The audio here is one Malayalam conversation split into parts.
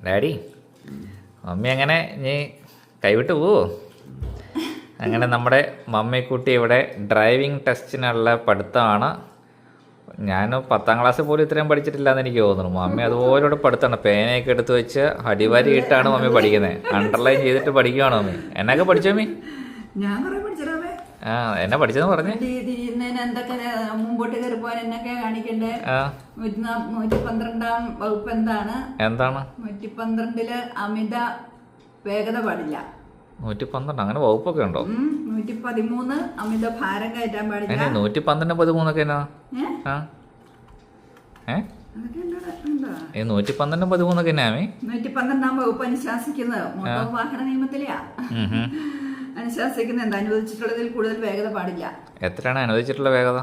ഡാഡി, മമ്മി അങ്ങനെ നീ കൈവിട്ട് പോവോ? അങ്ങനെ നമ്മുടെ മമ്മിക്കുട്ടി ഇവിടെ ഡ്രൈവിംഗ് ടെസ്റ്റിനുള്ള പഠിത്തമാണ്. ഞാൻ 10ാം ക്ലാസ് പോലും ഇത്രയും പഠിച്ചിട്ടില്ല എന്ന് എനിക്ക് തോന്നുന്നു. മമ്മി അതുപോലെ ഇവിടെ പഠിത്തമാണ്. പേനയൊക്കെ എടുത്ത് വെച്ച് അടിവാരി ഇട്ടാണ് മമ്മി പഠിക്കുന്നത്. അണ്ടർലൈൻ ചെയ്തിട്ട് പഠിക്കുകയാണ് മമ്മി. എന്നൊക്കെ പഠിച്ചോ മമ്മി? ഞാൻ കുറെ പഠിച്ചേ. ആ, എന്നാ പഠിച്ചെന്ന് പറഞ്ഞേ? എന്തൊക്കെ മുമ്പോട്ട് കയറി പോകാൻ എന്നൊക്കെ കാണിക്കണ്ടേ? 112ാം വകുപ്പ് എന്താണ്? 112 അമിത വേഗത പാടില്ല. 112 അങ്ങനെ വകുപ്പൊക്കെ ഉണ്ടോ? 113 അമിത ഭാരം കയറ്റാൻ പാടില്ല. 112 13 എന്നാ? 112 13 എന്നാമേ? 112ാം വകുപ്പ് അനുശാസിക്കുന്നത് മോട്ടോർ വാഹന നിയമത്തിലെയാ. അനുശാസിക്കുന്ന എന്താ? അനുവദിച്ചിട്ടുള്ളതിൽ കൂടുതൽ വേഗത പാടില്ല. എത്രയാണ് അനുവദിച്ചിട്ടുള്ള വേഗത?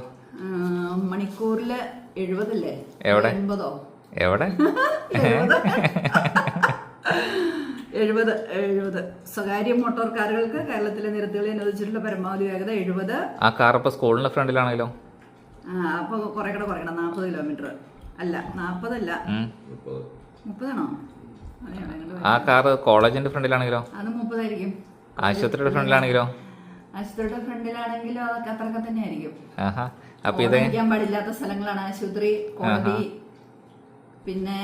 മണിക്കൂറില് 70 അല്ലേ? എവിടെ 80? എവിടെ 70. സ്വകാര്യ മോട്ടോർ കാറുകൾക്ക് കേരളത്തിലെ നിരത്തുകളിൽ അനുവദിച്ചിട്ടുള്ള പരമാവധി വേഗത 70. ആ കാർ ഇപ്പൊ സ്കൂളിന്റെ ഫ്രണ്ടിലാണെങ്കിലോ? അപ്പൊ കുറെ കൂടെ കുറയ്ക്കണം. 40 കിലോമീറ്റർ അല്ല, 40 അല്ല, 30 ആണോ? ആ കാർ കോളേജിന്റെ ഫ്രണ്ടിലാണെങ്കിലോ? അത് 30 ആയിരിക്കും. ആശുപത്രിയുടെ ഫ്രണ്ടിലാണെങ്കിലോ? ആശുപത്രിയുടെ ഫ്രണ്ടിലാണെങ്കിലോ അതൊക്കെ അത്രയൊക്കെ തന്നെ ആയിരിക്കും. അപ്പൊ ഇത് ഓടിക്കാൻ പാടില്ലാത്ത സ്ഥലങ്ങളാണ് ആശുപത്രി, കോടതി, പിന്നെ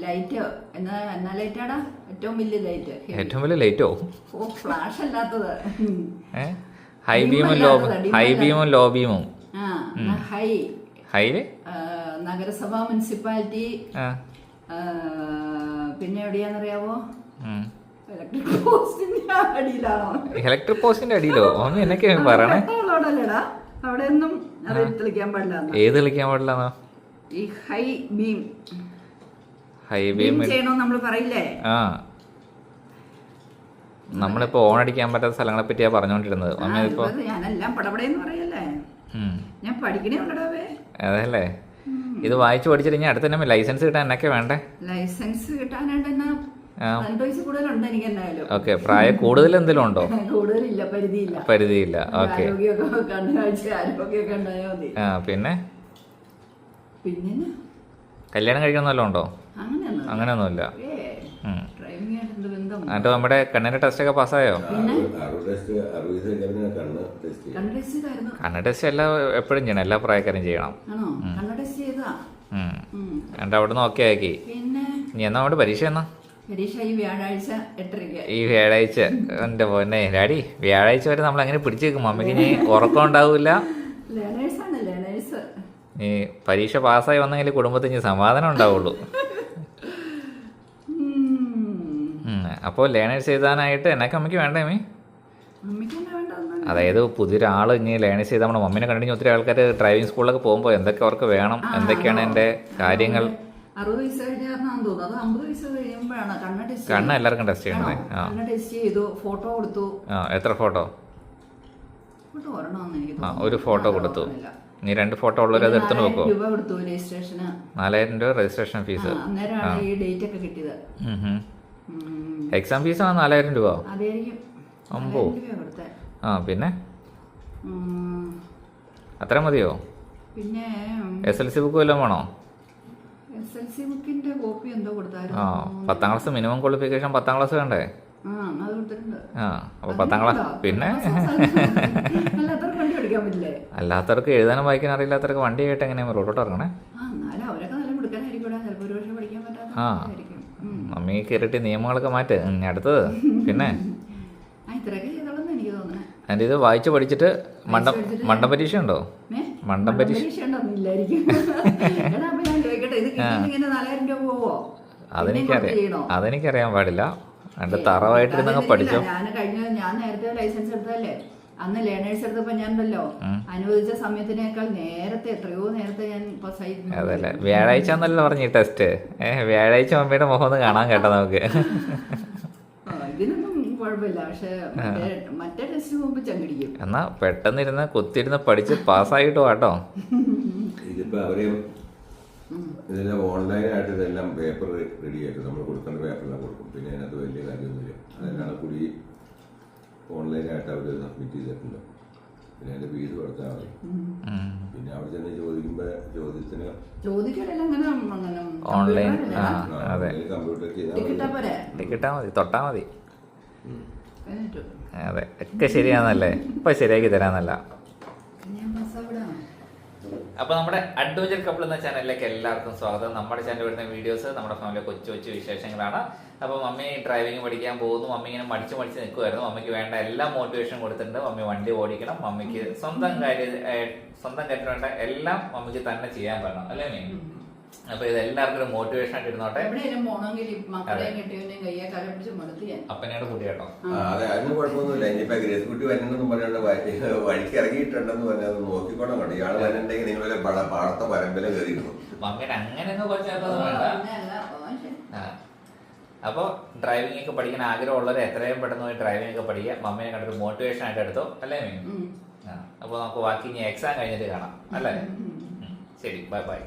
ലൈറ്റ്. എന്നാ ലൈറ്റാടാ? ഏറ്റവും വലിയ ലൈറ്റ്. ഏറ്റവും വലിയ ലൈറ്റോ? ഫ്ലാഷ് അല്ലാത്തത്. ഹൈ ബീമും ലോ ബീമും. ഹൈ നഗരസഭ, മുനിസിപ്പാലിറ്റി, പിന്നെ എവിടെയാന്നറിയാവോ? ഇലക്ട്രിക് പോസ്റ്റിന്റെ അടിയിലോ? മമ്മി എന്നൊക്കെ പറയണേ? അവിടെ ഒന്നും തെളിക്കാൻ പാടില്ല. ഏത് തെളിക്കാൻ പാടില്ല? ഈ ഹൈ ബീം ചെയ്യണോ നമ്മൾ പറയില്ലേ? നമ്മളിപ്പോ ഓൺ അടിക്കാൻ പറ്റാത്ത സ്ഥലങ്ങളെ പറ്റിയാ പറഞ്ഞോണ്ടിരുന്നത്. മമ്മി ഇപ്പൊ ഞാനെല്ലാം പടപടയെന്ന് പറയല്ലേ? ഞാൻ പഠിക്കണേ ഉള്ളടാവേ. അതല്ലേ? ഇത് വായിച്ചു പഠിച്ചിട്ട് ഇനി അടുത്ത ലൈസൻസ് കിട്ടാൻ എന്നൊക്കെ വേണ്ടേ? ലൈസൻസ് കിട്ടാനായിട്ട് 2 വയസ്സ് കൂടുതലുണ്ട് എനിക്ക് എന്തായാലും. ഓക്കെ, പ്രായം കൂടുതൽ എന്തെങ്കിലും ഉണ്ടോ? കൂടുതലില്ല, പരിധിയില്ല. ഓക്കെ, ആരോഗ്യമൊക്കെ ഉണ്ടായാൽ മതി. പിന്നെ പിന്നെ കല്യാണം കഴിക്കണമെന്നല്ലോ ഉണ്ടോ? അങ്ങനെയൊന്നുമില്ല. എന്നിട്ട് നമ്മുടെ കണ്ണിന്റെ ടെസ്റ്റ് ഒക്കെ പാസ്സായോ? കണ്ണ് ടെസ്റ്റ് എല്ലാം എപ്പോഴും ചെയ്യണം, എല്ലാ പ്രായക്കാരും ചെയ്യണം. എന്നിട്ട് അവിടെ നിന്ന് ഓക്കെ ആക്കി. ഇനി എന്നാ അവിടെ പരീക്ഷ എന്നാ? ഈ വ്യാഴാഴ്ച. എന്റെ പൊന്നെ ഡാഡി, വ്യാഴാഴ്ച വരെ നമ്മൾ അങ്ങനെ പിടിച്ചു വെക്കും. മമ്മിക്ക് ഇനി ഉറക്കം ഉണ്ടാവില്ല. ഈ പരീക്ഷ പാസ്സായി വന്നെങ്കിൽ കുടുംബത്തിന് ഇനി സമാധാനം ഉണ്ടാവുള്ളൂ. അപ്പോൾ ലേണേഴ്സ് എഴുതാനായിട്ട് എന്നൊക്കെ അമ്മയ്ക്ക് വേണ്ടേ മീ? അതായത് പുതിയൊരാൾ ഇനി ലേണേഴ്സ് ചെയ്താൽ നമ്മുടെ മമ്മീനെ കണ്ടിട്ട് ഒത്തിരി ആൾക്കാർ ഡ്രൈവിംഗ് സ്കൂളിലൊക്കെ പോകുമ്പോൾ എന്തൊക്കെ അവർക്ക് വേണം, എന്തൊക്കെയാണ് എൻ്റെ കാര്യങ്ങൾ. 60 വയസ്സ് കഴിഞ്ഞാൽ തോന്നുന്നു, അത് 50 വയസ്സ് കഴിയുമ്പോഴാണ് കണ്ണ് എല്ലാവർക്കും ടെസ്റ്റ് ചെയ്യണേ. ടെസ്റ്റ് ചെയ്തു, ഫോട്ടോ കൊടുത്തു. എത്ര ഫോട്ടോ? ഒരു ഫോട്ടോ കൊടുത്തു. നീ 2 ഫോട്ടോ ഉള്ളവർ അത് എടുത്തു നോക്കോ? 4000 രൂപ രജിസ്ട്രേഷൻ ഫീസ്. എക്സാം ഫീസ് ആണ് 4000 രൂപ. അമ്പോ. പിന്നെ അത്ര മതിയോ? പിന്നെ SLC ബുക്ക് വല്ലതും വേണോ? 10ാം ക്ലാസ് മിനിമം ക്വാളിഫിക്കേഷൻ 10ാം ക്ലാസ് വേണ്ടേ? അപ്പൊ 10ാം ക്ലാസ്. പിന്നെ അല്ലാത്തവർക്ക് എഴുതാനും വായിക്കാൻ അറിയില്ലാത്തവർക്ക് വണ്ടി ആയിട്ട് എങ്ങനെയാ റോഡോട്ട് ഇറങ്ങണേ? മമ്മി കയറിയിട്ട് നിയമങ്ങളൊക്കെ മാറ്റ്. അടുത്തത് പിന്നെ അതിൻ്റെ ഇത് വായിച്ച് പഠിച്ചിട്ട് മണ്ടം പരീക്ഷ ഉണ്ടോ? മണ്ടം പരീക്ഷ അതെനിക്കറിയാൻ പാടില്ല. രണ്ട് തറവായിട്ടിരുന്നങ്ങ് പഠിച്ചോ. ഞാൻ നേരത്തെ ലൈസൻസ് എടുത്തതല്ലേ, അന്ന് ലേണേഴ്സ് എടുത്തപ്പോ ഞാനുണ്ടല്ലോ അനുവദിച്ച സമയത്തിനേക്കാൾ നേരത്തെ, എത്രയോ നേരത്തെ ഞാൻ പാസ്സായി. അതല്ലേ, വ്യാഴാഴ്ച എന്നല്ലോ പറഞ്ഞു ടെസ്റ്റ്. വ്യാഴാഴ്ച മമ്മിയുടെ മുഖം ഒന്ന് കാണാൻ കേട്ടോ നമുക്ക്. ഇതിനൊന്നും കുഴപ്പമില്ല, പക്ഷെ മറ്റേ ടെസ്റ്റിന് മുമ്പ് ചങ്ങടിക്കും. എന്നാ പെട്ടെന്നിരുന്ന് കുത്തിരുന്ന് പഠിച്ച് പാസ്സായിട്ട് കേട്ടോ. ഇതിപ്പോ അവര് ഇതെല്ലാം ഓൺലൈനായിട്ട് ഇതെല്ലാം പേപ്പർ റെഡിയാക്കും. നമ്മൾ കൊടുക്കേണ്ട പേപ്പറെല്ലാം കൊടുക്കും. പിന്നെ അതിനകത്ത് വലിയ കാര്യമൊന്നുമില്ല. അതെല്ലാം കൂടി ഓൺലൈനായിട്ട് അവർ സബ്മിറ്റ് ചെയ്തിട്ടുണ്ട്. പിന്നെ അതിന്റെ ഫീസ് കൊടുത്താൽ മതി. ഉം. പിന്നെ അവിടെ ചെന്ന് ചോദിക്കുമ്പോ ചോദ്യത്തിന് ചോദിക്കലല്ല അങ്ങനെ അങ്ങനെ ഓൺലൈൻ ആ അതെ കമ്പ്യൂട്ടർ ചെയ്താൽ ടിക്കറ്റാ പോരെ ടിക്കറ്റാ മതി, തൊട്ടാ മതി. കഴിഞ്ഞിട്ടു അതെ ഒക്കെ ശരിയാന്നല്ലേ, ഇപ്പൊ ശരിയാക്കി തരാന്നല്ല. ഞാൻ ബസ്സവിടാം. അപ്പൊ നമ്മുടെ അഡ്വഞ്ചർ കപ്പിൾ എന്ന ചാനലിലേക്ക് എല്ലാവർക്കും സ്വാഗതം. നമ്മുടെ ചാനൽ വരുന്ന വീഡിയോസ് നമ്മുടെ ഫാമിലിയെ കൊച്ചു കൊച്ചു വിശേഷങ്ങളാണ്. അപ്പൊ മമ്മി ഡ്രൈവിംഗ് പഠിക്കാൻ പോകുന്നു. മമ്മി ഇങ്ങനെ മടിച്ചു നിൽക്കുമായിരുന്നു. മമ്മിക്ക് വേണ്ട എല്ലാ മോട്ടിവേഷൻ കൊടുത്തിട്ടുണ്ട്. മമ്മി വണ്ടി ഓടിക്കണം, മമ്മിക്ക് സ്വന്തം കാര്യത്തിന് വേണ്ട എല്ലാം മമ്മിക്ക് തന്നെ ചെയ്യാൻ പറ്റണം, അല്ലേ മീ? അപ്പൊ ഇത് എല്ലാവർക്കും ഒരു മോട്ടിവേഷൻ ആയിട്ട് ഇരുന്നോട്ടെ. എവിടെയെങ്കിലും പോണെങ്കിൽ മക്കളെയും കെട്ടിയവനെയും കയ്യെ കാല പിടിച്ച് മടുത്തിയാ അപ്പനോട് കൂടി കേട്ടോ. അതെ, അതിന് കുഴപ്പമൊന്നുമില്ല. ഇനിയിപ്പോ ഗ്രേസ് കുട്ടി വരണമെന്നും പറഞ്ഞോണ്ട് വഴിക്ക് ഇറങ്ങിയിട്ടുണ്ടെന്ന് പറഞ്ഞാൽ അത് നോക്കിക്കോണം കണ്ടു. ഇയാള് വരണ്ടെങ്കിൽ നിങ്ങളെ പാടത്തെ വരമ്പില കയറിയിരുന്നു. മമ്മീനെ അങ്ങനെയൊന്നും കുറച്ചൊന്നും വേണ്ട. അപ്പൊ ഡ്രൈവിംഗ് ഒക്കെ പഠിക്കാൻ ആഗ്രഹമുള്ളവർ എത്രയും പെട്ടെന്ന് പോയി ഡ്രൈവിംഗ് ഒക്കെ പഠിക്കുക. മമ്മീനെ കണ്ടൊരു മോട്ടിവേഷൻ ആയിട്ട് എടുത്തോ, അല്ലേ മീൻ? അപ്പൊ നമുക്ക് ബാക്കി ഇനി എക്സാം കഴിഞ്ഞിട്ട് കാണാം, അല്ലേ? ശരി, ബൈ ബൈ.